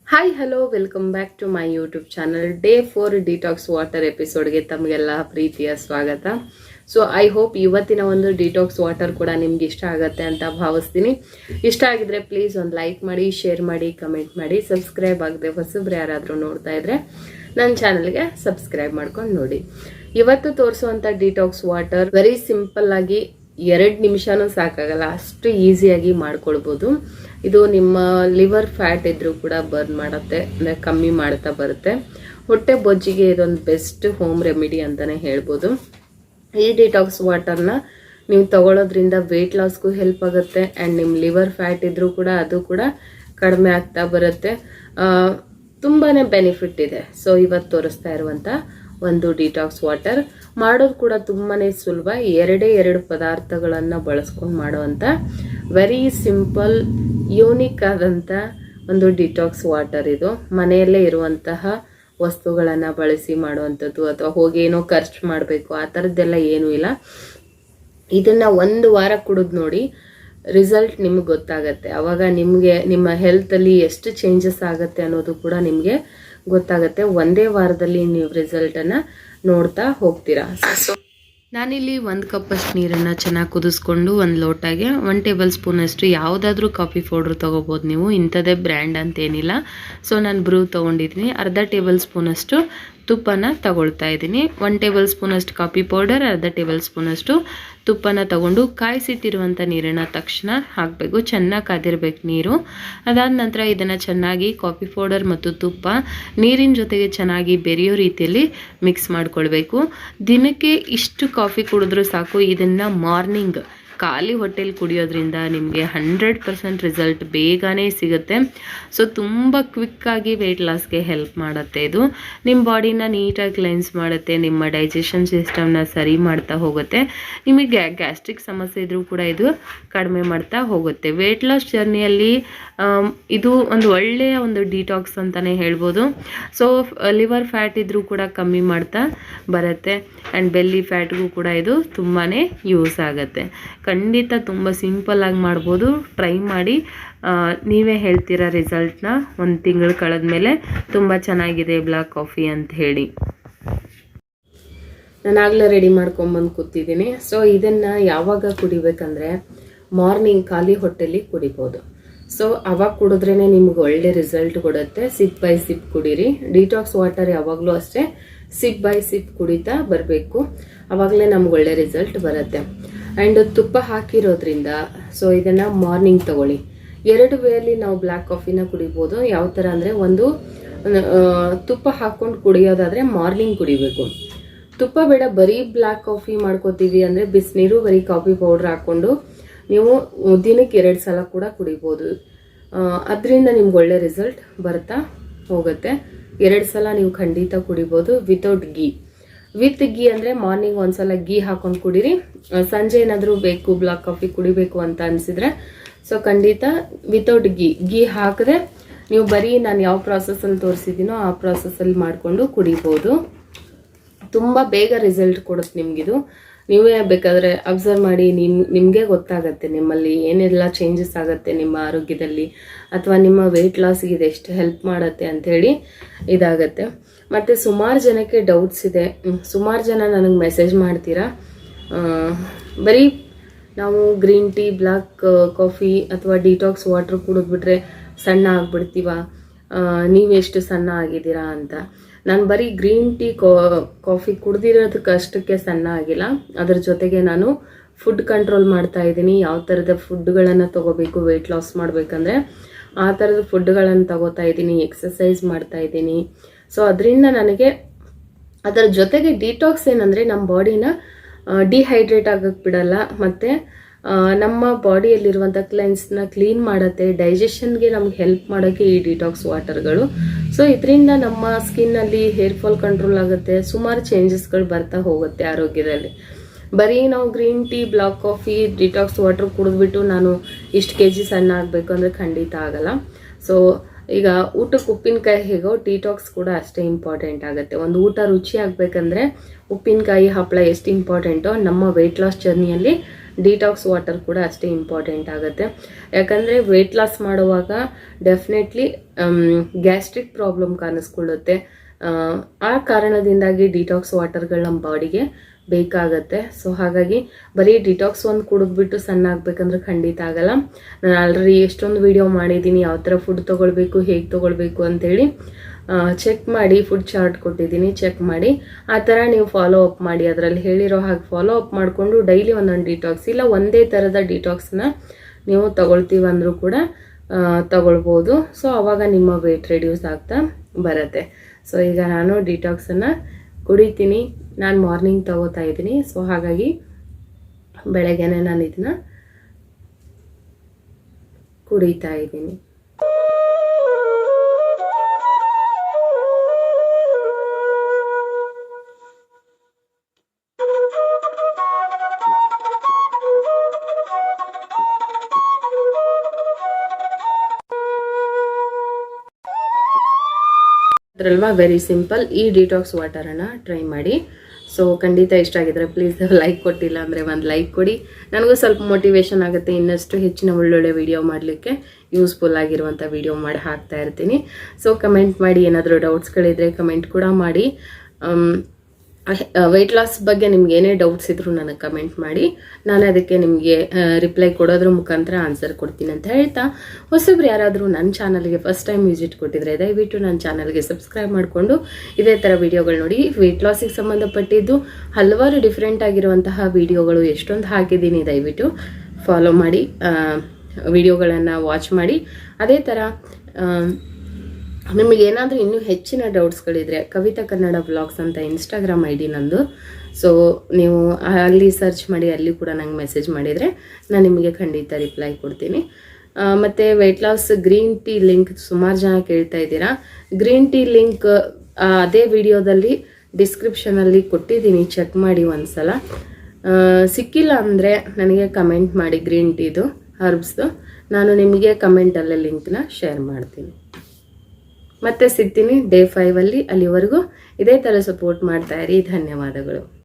Hi hello welcome back to my YouTube channel. Day 4 detox water ಎಪಿಸೋಡ್ಗೆ ತಮಗೆಲ್ಲ ಪ್ರೀತಿಯ ಸ್ವಾಗತ. ಸೊ ಐ ಹೋಪ್ ಇವತ್ತಿನ ಒಂದು ಡಿಟಾಕ್ಸ್ ವಾಟರ್ ಕೂಡ ನಿಮ್ಗೆ ಇಷ್ಟ ಆಗುತ್ತೆ ಅಂತ ಭಾವಿಸ್ತೀನಿ. ಇಷ್ಟ ಆಗಿದ್ರೆ ಪ್ಲೀಸ್ ಒಂದು ಲೈಕ್ ಮಾಡಿ, ಶೇರ್ ಮಾಡಿ, ಕಮೆಂಟ್ ಮಾಡಿ. ಸಬ್ಸ್ಕ್ರೈಬ್ ಆಗದೆ ಹೊಸಬ್ರು ಯಾರಾದರೂ ನೋಡ್ತಾ ಇದ್ರೆ ನನ್ನ ಚಾನಲ್ಗೆ ಸಬ್ಸ್ಕ್ರೈಬ್ ಮಾಡ್ಕೊಂಡು ನೋಡಿ. ಇವತ್ತು ತೋರಿಸುವಂಥ ಡಿಟಾಕ್ಸ್ ವಾಟರ್ ವೆರಿ ಸಿಂಪಲ್ ಆಗಿ 2 ನಿಮಿಷನೂ ಸಾಕಾಗಲ್ಲ, ಅಷ್ಟು ಈಸಿಯಾಗಿ ಮಾಡ್ಕೊಳ್ಬೋದು. ಇದು ನಿಮ್ಮ ಲಿವರ್ ಫ್ಯಾಟ್ ಇದ್ರೂ ಕೂಡ ಬರ್ನ್ ಮಾಡುತ್ತೆ, ಅಂದರೆ ಕಮ್ಮಿ ಮಾಡ್ತಾ ಬರುತ್ತೆ. ಹೊಟ್ಟೆ ಬೊಜ್ಜಿಗೆ ಇದೊಂದು ಬೆಸ್ಟ್ ಹೋಮ್ ರೆಮಿಡಿ ಅಂತಲೇ ಹೇಳ್ಬೋದು. ಈ ಡಿಟಾಕ್ಸ್ ವಾಟರ್ನ ನೀವು ತಗೊಳ್ಳೋದ್ರಿಂದ ವೆಯ್ಟ್ ಲಾಸ್ಗೂ ಹೆಲ್ಪ್ ಆಗುತ್ತೆ ಆ್ಯಂಡ್ ನಿಮ್ಮ ಲಿವರ್ ಫ್ಯಾಟ್ ಇದ್ರೂ ಕೂಡ ಅದು ಕೂಡ ಕಡಿಮೆ ಆಗ್ತಾ ಬರುತ್ತೆ. ತುಂಬಾ ಬೆನಿಫಿಟ್ ಇದೆ. ಸೊ ಇವತ್ತು ತೋರಿಸ್ತಾ ಇರುವಂಥ ಒಂದು ಡಿಟಾಕ್ಸ್ ವಾಟರ್ ಮಾಡೋದು ಕೂಡ ತುಂಬಾನೇ ಸುಲಭ. 2 ಪದಾರ್ಥಗಳನ್ನು ಬಳಸ್ಕೊಂಡು ಮಾಡುವಂಥ ವೆರಿ ಸಿಂಪಲ್ ಯೂನಿಕ್ ಆದಂಥ ಒಂದು ಡಿಟಾಕ್ಸ್ ವಾಟರ್. ಇದು ಮನೆಯಲ್ಲೇ ಇರುವಂತಹ ವಸ್ತುಗಳನ್ನು ಬಳಸಿ ಮಾಡುವಂಥದ್ದು, ಅಥವಾ ಹೋಗಿ ಏನೋ ಖರ್ಚು ಮಾಡಬೇಕು ಆ ಥರದ್ದೆಲ್ಲ ಏನೂ ಇಲ್ಲ. ಇದನ್ನು 1 ವಾರ ಕುಡಿದು ನೋಡಿ, ರಿಸಲ್ಟ್ ನಿಮ್ಗೆ ಗೊತ್ತಾಗತ್ತೆ. ಅವಾಗ ನಿಮಗೆ ನಿಮ್ಮ ಹೆಲ್ತಲ್ಲಿ ಎಷ್ಟು ಚೇಂಜಸ್ ಆಗುತ್ತೆ ಅನ್ನೋದು ಕೂಡ ನಿಮಗೆ ಗೊತ್ತಾಗುತ್ತೆ. 1 ವಾರದಲ್ಲಿ ನೀವು ರಿಸಲ್ಟನ್ನು ನೋಡ್ತಾ ಹೋಗ್ತೀರಾ. ನಾನಿಲ್ಲಿ 1 ಕಪ್ಪಷ್ಟು ನೀರನ್ನು ಚೆನ್ನಾಗಿ ಕುದಿಸ್ಕೊಂಡು 1 ಲೋಟಗೆ 1 ಟೇಬಲ್ ಸ್ಪೂನಷ್ಟು ಯಾವುದಾದ್ರೂ ಕಾಫಿ ಪೌಡ್ರ್ ತೊಗೋಬೋದು ನೀವು, ಇಂಥದ್ದೇ ಬ್ರ್ಯಾಂಡ್ ಅಂತೇನಿಲ್ಲ. ಸೊ ನಾನು ಬ್ರೂ ತೊಗೊಂಡಿದ್ದೀನಿ. ಅರ್ಧ ಟೇಬಲ್ ಸ್ಪೂನಷ್ಟು ತುಪ್ಪನ ತಗೊಳ್ತಾ ಇದ್ದೀನಿ. 1 ಟೇಬಲ್ ಸ್ಪೂನಷ್ಟು ಕಾಫಿ ಪೌಡರ್, ಅರ್ಧ ಟೇಬಲ್ ಸ್ಪೂನಷ್ಟು ತುಪ್ಪನ ತಗೊಂಡು ಕಾಯಿಸಿಟ್ಟಿರುವಂಥ ನೀರನ್ನು ತಕ್ಷಣ ಹಾಕಬೇಕು. ಚೆನ್ನಾಗಿ ಕಾದಿರ್ಬೇಕು ನೀರು. ಅದಾದ ನಂತರ ಇದನ್ನು ಚೆನ್ನಾಗಿ ಕಾಫಿ ಪೌಡರ್ ಮತ್ತು ತುಪ್ಪ ನೀರಿನ ಜೊತೆಗೆ ಚೆನ್ನಾಗಿ ಬೆರೆಯೋ ರೀತಿಯಲ್ಲಿ ಮಿಕ್ಸ್ ಮಾಡ್ಕೊಳ್ಬೇಕು. ದಿನಕ್ಕೆ ಇಷ್ಟು ಕಾಫಿ ಕುಡಿದ್ರೂ ಸಾಕು. ಇದನ್ನು ಮಾರ್ನಿಂಗ್ ಖಾಲಿ ಹೊಟ್ಟೆಲಿ ಕುಡಿಯೋದ್ರಿಂದ ನಿಮಗೆ 100% ರಿಸಲ್ಟ್ ಬೇಗನೆ ಸಿಗುತ್ತೆ. ಸೊ ತುಂಬ ಕ್ವಿಕ್ಕಾಗಿ ವೆಯ್ಟ್ ಲಾಸ್ಗೆ ಹೆಲ್ಪ್ ಮಾಡುತ್ತೆ. ಇದು ನಿಮ್ಮ ಬಾಡಿನ ನೀಟಾಗಿ ಕ್ಲೆನ್ಸ್ ಮಾಡುತ್ತೆ, ನಿಮ್ಮ ಡೈಜೆಷನ್ ಸಿಸ್ಟಮ್ನ ಸರಿ ಮಾಡ್ತಾ ಹೋಗುತ್ತೆ. ನಿಮಗೆ ಗ್ಯಾಸ್ಟ್ರಿಕ್ ಸಮಸ್ಯೆ ಇದ್ರೂ ಕೂಡ ಇದು ಕಡಿಮೆ ಮಾಡ್ತಾ ಹೋಗುತ್ತೆ. ವೆಯ್ಟ್ ಲಾಸ್ ಜರ್ನಿಯಲ್ಲಿ ಇದು ಒಂದು ಒಳ್ಳೆಯ ಒಂದು ಡಿಟಾಕ್ಸ್ ಅಂತಲೇ ಹೇಳ್ಬೋದು. ಸೊ ಲಿವರ್ ಫ್ಯಾಟ್ ಇದ್ರೂ ಕೂಡ ಕಮ್ಮಿ ಮಾಡ್ತಾ ಬರುತ್ತೆ ಆ್ಯಂಡ್ ಬೆಲ್ಲಿ ಫ್ಯಾಟ್ಗೂ ಕೂಡ ಇದು ತುಂಬಾ ಯೂಸ್ ಆಗುತ್ತೆ. ಖಂಡಿತ ತುಂಬ ಸಿಂಪಲ್ಲಾಗಿ ಮಾಡ್ಬೋದು. ಟ್ರೈ ಮಾಡಿ, ನೀವೇ ಹೇಳ್ತೀರಾ ರಿಸಲ್ಟ್ನ 1 ತಿಂಗಳು ಕಳೆದ್ಮೇಲೆ ತುಂಬ ಚೆನ್ನಾಗಿದೆ ಬ್ಲ್ಯಾಕ್ ಕಾಫಿ ಅಂತ ಹೇಳಿ. ನಾನಾಗಲೇ ರೆಡಿ ಮಾಡ್ಕೊಂಬಂದು ಕೂತಿದ್ದೀನಿ. ಸೊ ಇದನ್ನು ಯಾವಾಗ ಕುಡಿಬೇಕಂದ್ರೆ ಮಾರ್ನಿಂಗ್ ಖಾಲಿ ಹೊಟ್ಟೆಲಿ ಕುಡಿಬೋದು. ಸೊ ಅವಾಗ ಕುಡಿದ್ರೇ ನಿಮ್ಗೆ ಒಳ್ಳೆ ರಿಸಲ್ಟ್ ಕೊಡುತ್ತೆ. ಸಿಪ್ ಬೈ ಸಿಪ್ ಕುಡೀರಿ. ಡಿಟಾಕ್ಸ್ ವಾಟರ್ ಯಾವಾಗಲೂ ಅಷ್ಟೇ ಸಿಪ್ ಬೈ ಸಿಪ್ ಕುಡಿತಾ ಬರಬೇಕು, ಆವಾಗಲೇ ನಮ್ಗೆ ಒಳ್ಳೆ ರಿಸಲ್ಟ್ ಬರುತ್ತೆ. ಆ್ಯಂಡ್ ತುಪ್ಪ ಹಾಕಿರೋದ್ರಿಂದ ಸೊ ಇದನ್ನು ಮಾರ್ನಿಂಗ್ ತಗೊಳ್ಳಿ. 2 ವೇಯಲ್ಲಿ ನಾವು ಬ್ಲ್ಯಾಕ್ ಕಾಫಿನ ಕುಡಿಬೋದು. ಯಾವ ಥರ ಅಂದರೆ, ಒಂದು ತುಪ್ಪ ಹಾಕ್ಕೊಂಡು ಕುಡಿಯೋದಾದರೆ ಮಾರ್ನಿಂಗ್ ಕುಡಿಬೇಕು. ತುಪ್ಪ ಬೇಡ, ಬರೀ ಬ್ಲ್ಯಾಕ್ ಕಾಫಿ ಮಾಡ್ಕೋತೀವಿ ಅಂದರೆ ಬಿಸಿನೀರು ಬರೀ ಕಾಫಿ ಪೌಡ್ರ್ ಹಾಕ್ಕೊಂಡು ನೀವು ದಿನಕ್ಕೆ 2 ಸಲ ಕೂಡ ಕುಡಿಬೋದು. ಅದರಿಂದ ನಿಮ್ಗೆ ಒಳ್ಳೆ ರಿಸಲ್ಟ್ ಬರ್ತಾ ಹೋಗುತ್ತೆ. 2 ಸಲ ನೀವು ಖಂಡಿತ ಕುಡಿಬೋದು ವಿತೌಟ್ ಗೀ. ವಿತ್ ಗೀ ಅಂದರೆ ಮಾರ್ನಿಂಗ್ 1 ಸಲ ಗೀ ಹಾಕೊಂಡು ಕುಡೀರಿ. ಸಂಜೆ ಏನಾದರೂ ಬೇಕು ಬ್ಲ್ಯಾಕ್ ಕಾಫಿ ಕುಡಿಬೇಕು ಅಂತ ಅನಿಸಿದ್ರೆ ಸೊ ಖಂಡಿತ ವಿತೌಟ್ ಗೀ ಹಾಕಿದ್ರೆ ನೀವು ಬರೀ ನಾನು ಯಾವ ಪ್ರಾಸೆಸ್ಸಲ್ಲಿ ತೋರಿಸಿದ್ದೀನೋ ಆ ಪ್ರಾಸೆಸ್ಸಲ್ಲಿ ಮಾಡಿಕೊಂಡು ಕುಡಿಬೋದು. ತುಂಬ ಬೇಗ ರಿಸಲ್ಟ್ ಕೊಡುತ್ತೆ ನಿಮಗಿದು. ನೀವೇ ಬೇಕಾದರೆ ಅಬ್ಸರ್ವ್ ಮಾಡಿ, ನಿಮಗೆ ಗೊತ್ತಾಗತ್ತೆ ನಿಮ್ಮಲ್ಲಿ ಏನೆಲ್ಲ ಚೇಂಜಸ್ ಆಗುತ್ತೆ ನಿಮ್ಮ ಆರೋಗ್ಯದಲ್ಲಿ, ಅಥವಾ ನಿಮ್ಮ ವೆಯ್ಟ್ ಲಾಸ್ಗೆ ಇದು ಎಷ್ಟು ಹೆಲ್ಪ್ ಮಾಡುತ್ತೆ ಅಂಥೇಳಿ ಇದಾಗತ್ತೆ. ಮತ್ತು ಸುಮಾರು ಜನಕ್ಕೆ ಡೌಟ್ಸ್ ಇದೆ. ಸುಮಾರು ಜನ ನನಗೆ ಮೆಸೇಜ್ ಮಾಡ್ತೀರಾ, ಬರೀ ನಾವು ಗ್ರೀನ್ ಟೀ, ಬ್ಲ್ಯಾಕ್ ಕಾಫಿ ಅಥವಾ ಡಿಟಾಕ್ಸ್ ವಾಟರ್ ಕುಡಿದ್ಬಿಟ್ರೆ ಸಣ್ಣ ಆಗ್ಬಿಡ್ತೀವ, ನೀವೆಷ್ಟು ಸಣ್ಣ ಆಗಿದ್ದೀರಾ ಅಂತ. ನಾನು ಬರೀ ಗ್ರೀನ್ ಟೀ ಕಾಫಿ ಕುಡ್ದಿರೋದಕ್ಕೆ ಅಷ್ಟಕ್ಕೆ ಸಣ್ಣ ಆಗಿಲ್ಲ. ಅದ್ರ ಜೊತೆಗೆ ನಾನು ಫುಡ್ ಕಂಟ್ರೋಲ್ ಮಾಡ್ತಾ ಇದ್ದೀನಿ. ಯಾವ ಥರದ ಫುಡ್ಗಳನ್ನು ತೊಗೋಬೇಕು ವೆಯ್ಟ್ ಲಾಸ್ ಮಾಡಬೇಕಂದ್ರೆ ಆ ಥರದ ಫುಡ್ಗಳನ್ನು ತಗೋತಾ ಇದ್ದೀನಿ. ಎಕ್ಸಸೈಸ್ ಮಾಡ್ತಾ ಇದ್ದೀನಿ. ಸೊ ಅದರಿಂದ ನನಗೆ ಅದರ ಜೊತೆಗೆ ಡಿಟಾಕ್ಸ್ ಏನಂದರೆ ನಮ್ಮ ಬಾಡಿನ ಡಿಹೈಡ್ರೇಟ್ ಆಗೋಕ್ಕೆ ಬಿಡಲ್ಲ, ಮತ್ತು ನಮ್ಮ ಬಾಡಿಯಲ್ಲಿರುವಂಥ ಕ್ಲೆನ್ಸ್ನ ಕ್ಲೀನ್ ಮಾಡುತ್ತೆ. ಡೈಜೆಷನ್ಗೆ ನಮ್ಗೆ ಹೆಲ್ಪ್ ಮಾಡೋಕ್ಕೆ ಈ ಡಿಟಾಕ್ಸ್ ವಾಟರ್ಗಳು. ಸೊ ಇದರಿಂದ ನಮ್ಮ ಸ್ಕಿನ್ನಲ್ಲಿ ಹೇರ್ ಫಾಲ್ ಕಂಟ್ರೋಲ್ ಆಗುತ್ತೆ. ಸುಮಾರು ಚೇಂಜಸ್ಗಳು ಬರ್ತಾ ಹೋಗುತ್ತೆ ಆರೋಗ್ಯದಲ್ಲಿ. ಬರೀ ನಾವು green tea, black coffee, detox water ಕುಡಿದ್ಬಿಟ್ಟು ನಾನು ಇಷ್ಟು kg ಸಣ್ಣ ಆಗಬೇಕು ಅಂದರೆ ಖಂಡಿತ ಆಗಲ್ಲ. ಸೊ ಈಗ ಊಟಕ್ಕೆ ಉಪ್ಪಿನಕಾಯಿ ಹೇಗೋ ಡಿಟಾಕ್ಸ್ ಕೂಡ ಅಷ್ಟೇ ಇಂಪಾರ್ಟೆಂಟ್ ಆಗುತ್ತೆ. ಒಂದು ಊಟ ರುಚಿ ಆಗಬೇಕಂದ್ರೆ ಉಪ್ಪಿನಕಾಯಿ, ಹಪ್ಪಳ ಎಷ್ಟು ಇಂಪಾರ್ಟೆಂಟೋ ನಮ್ಮ ವೆಯ್ಟ್ ಲಾಸ್ ಜರ್ನಿಯಲ್ಲಿ ಡಿಟಾಕ್ಸ್ ವಾಟರ್ ಕೂಡ ಅಷ್ಟೇ ಇಂಪಾರ್ಟೆಂಟ್ ಆಗುತ್ತೆ. ಯಾಕಂದರೆ ವೆಯ್ಟ್ ಲಾಸ್ ಮಾಡುವಾಗ ಡೆಫಿನೆಟ್ಲಿ ಗ್ಯಾಸ್ಟ್ರಿಕ್ ಪ್ರಾಬ್ಲಮ್ ಕಾಣಿಸ್ಕೊಳ್ಳುತ್ತೆ. ಆ ಕಾರಣದಿಂದಾಗಿ ಡಿಟಾಕ್ಸ್ ವಾಟರ್ಗಳು ನಮ್ಮ ಬಾಡಿಗೆ ಬೇಕಾಗತ್ತೆ. ಸೊ ಹಾಗಾಗಿ ಬರೀ ಡಿಟಾಕ್ಸ್ ಒಂದು ಕುಡಿದ್ಬಿಟ್ಟು ಸಣ್ಣ ಆಗ್ಬೇಕಂದ್ರೆ ಖಂಡಿತ ಆಗಲ್ಲ. ನಾನು ಆಲ್ರೆಡಿ ಎಷ್ಟೊಂದು ವಿಡಿಯೋ ಮಾಡಿದ್ದೀನಿ, ಯಾವ ಥರ ಫುಡ್ ತೊಗೊಳ್ಬೇಕು, ಹೇಗೆ ತೊಗೊಳ್ಬೇಕು ಅಂತೇಳಿ ಚೆಕ್ ಮಾಡಿ ಫುಡ್ ಚಾರ್ಟ್ ಕೊಟ್ಟಿದ್ದೀನಿ. ಚೆಕ್ ಮಾಡಿ ಆ ಥರ ನೀವು ಫಾಲೋ ಅಪ್ ಮಾಡಿ, ಅದರಲ್ಲಿ ಹೇಳಿರೋ ಹಾಗೆ ಫಾಲೋ ಅಪ್ ಮಾಡಿಕೊಂಡು ಡೈಲಿ ಒಂದೊಂದು ಡಿಟಾಕ್ಸ್ ಇಲ್ಲ ಒಂದೇ ಥರದ ಡಿಟಾಕ್ಸ್ನ ನೀವು ತಗೊಳ್ತೀವಂದ್ರೂ ಕೂಡ ತಗೊಳ್ಬೋದು. ಸೊ ಆವಾಗ ನಿಮ್ಮ ವೆಯ್ಟ್ ರೆಡ್ಯೂಸ್ ಆಗ್ತಾ ಬರುತ್ತೆ. ಸೊ ಈಗ ನಾನು ಡಿಟಾಕ್ಸನ್ನು ಕುಡಿತೀನಿ. ನಾನು ಮಾರ್ನಿಂಗ್ ತಗೋತಾ ಇದ್ದೀನಿ. ಸೊ ಹಾಗಾಗಿ ಬೆಳಗ್ಗೆನೆ ನಾನು ಇದನ್ನ ಕುಡಿತಾ ಇದ್ದೀನಿ. ಅದರಲ್ವಾ ವೆರಿ ಸಿಂಪಲ್. ಈ ಡಿಟಾಕ್ಸ್ ವಾಟರನ್ನು ಟ್ರೈ ಮಾಡಿ. ಸೊ ಖಂಡಿತ ಇಷ್ಟ ಆಗಿದ್ರೆ ಪ್ಲೀಸ್ ಲೈಕ್ ಕೊಟ್ಟಿಲ್ಲ ಅಂದರೆ ಒಂದು ಲೈಕ್ ಕೊಡಿ. ನನಗೂ ಸ್ವಲ್ಪ ಮೋಟಿವೇಶನ್ ಆಗುತ್ತೆ, ಇನ್ನಷ್ಟು ಹೆಚ್ಚಿನ ಒಳ್ಳೊಳ್ಳೆ ವಿಡಿಯೋ ಮಾಡಲಿಕ್ಕೆ ಯೂಸ್ಫುಲ್ ಆಗಿರುವಂಥ ವಿಡಿಯೋ ಮಾಡಿ ಹಾಕ್ತಾ ಇರ್ತೀನಿ. ಸೊ ಕಮೆಂಟ್ ಮಾಡಿ, ಏನಾದರೂ ಡೌಟ್ಸ್ಗಳಿದ್ರೆ ಕಮೆಂಟ್ ಕೂಡ ಮಾಡಿ. ವೆಯ್ಟ್ ಲಾಸ್ ಬಗ್ಗೆ ನಿಮ್ಗೆ ಏನೇ ಡೌಟ್ಸ್ ಇದ್ರೂ ನನಗೆ ಕಮೆಂಟ್ ಮಾಡಿ, ನಾನು ಅದಕ್ಕೆ ನಿಮಗೆ ರಿಪ್ಲೈ ಕೊಡೋದ್ರ ಮುಖಾಂತರ ಆನ್ಸರ್ ಕೊಡ್ತೀನಿ ಅಂತ ಹೇಳ್ತಾ, ಹೊಸಬ್ರು ಯಾರಾದರೂ ನನ್ನ ಚಾನಲ್ಗೆ ಫಸ್ಟ್ ಟೈಮ್ ವಿಸಿಟ್ ಕೊಟ್ಟಿದ್ರೆ ದಯವಿಟ್ಟು ನನ್ನ ಚಾನಲ್ಗೆ ಸಬ್ಸ್ಕ್ರೈಬ್ ಮಾಡಿಕೊಂಡು ಇದೇ ಥರ ವಿಡಿಯೋಗಳು ನೋಡಿ. ವೆಯ್ಟ್ ಲಾಸಿಗೆ ಸಂಬಂಧಪಟ್ಟಿದ್ದು ಹಲವಾರು ಡಿಫ್ರೆಂಟ್ ಆಗಿರುವಂತಹ ವಿಡಿಯೋಗಳು ಎಷ್ಟೊಂದು ಹಾಕಿದ್ದೀನಿ, ದಯವಿಟ್ಟು ಫಾಲೋ ಮಾಡಿ, ವಿಡಿಯೋಗಳನ್ನು ವಾಚ್ ಮಾಡಿ. ಅದೇ ಥರ ನಿಮಗೇನಾದರೂ ಇನ್ನೂ ಹೆಚ್ಚಿನ ಡೌಟ್ಸ್ಗಳಿದ್ರೆ ಕವಿತಾ ಕನ್ನಡ ವ್ಲಾಗ್ಸ್ ಅಂತ ಇನ್ಸ್ಟಾಗ್ರಾಮ್ ಐ ಡಿ ನಂದು. ಸೊ ನೀವು ಅಲ್ಲಿ ಸರ್ಚ್ ಮಾಡಿ, ಅಲ್ಲಿ ಕೂಡ ನಂಗೆ ಮೆಸೇಜ್ ಮಾಡಿದರೆ ನಾನು ನಿಮಗೆ ಖಂಡಿತ ರಿಪ್ಲೈ ಕೊಡ್ತೀನಿ. ಮತ್ತು weight loss green tea link ಸುಮಾರು ಜನ ಕೇಳ್ತಾ ಇದ್ದೀರಾ. ಗ್ರೀನ್ ಟೀ ಲಿಂಕ್ ಅದೇ ವಿಡಿಯೋದಲ್ಲಿ ಡಿಸ್ಕ್ರಿಪ್ಷನಲ್ಲಿ ಕೊಟ್ಟಿದ್ದೀನಿ, ಚೆಕ್ ಮಾಡಿ ಒಂದ್ಸಲ. ಸಿಕ್ಕಿಲ್ಲ ಅಂದರೆ ನನಗೆ ಕಮೆಂಟ್ ಮಾಡಿ, ಗ್ರೀನ್ ಟೀದು ಹರ್ಬ್ಸ್ದು ನಾನು ನಿಮಗೆ ಕಮೆಂಟಲ್ಲೇ ಲಿಂಕ್ನ ಶೇರ್ ಮಾಡ್ತೀನಿ. ಮತ್ತೆ ಸಿಗ್ತೀನಿ ಡೇ 5 ಅಲ್ಲಿ. ಅಲ್ಲಿವರೆಗೂ ಇದೇ ಥರ ಸಪೋರ್ಟ್ ಮಾಡ್ತಾ ಇರಿ. ಧನ್ಯವಾದಗಳು.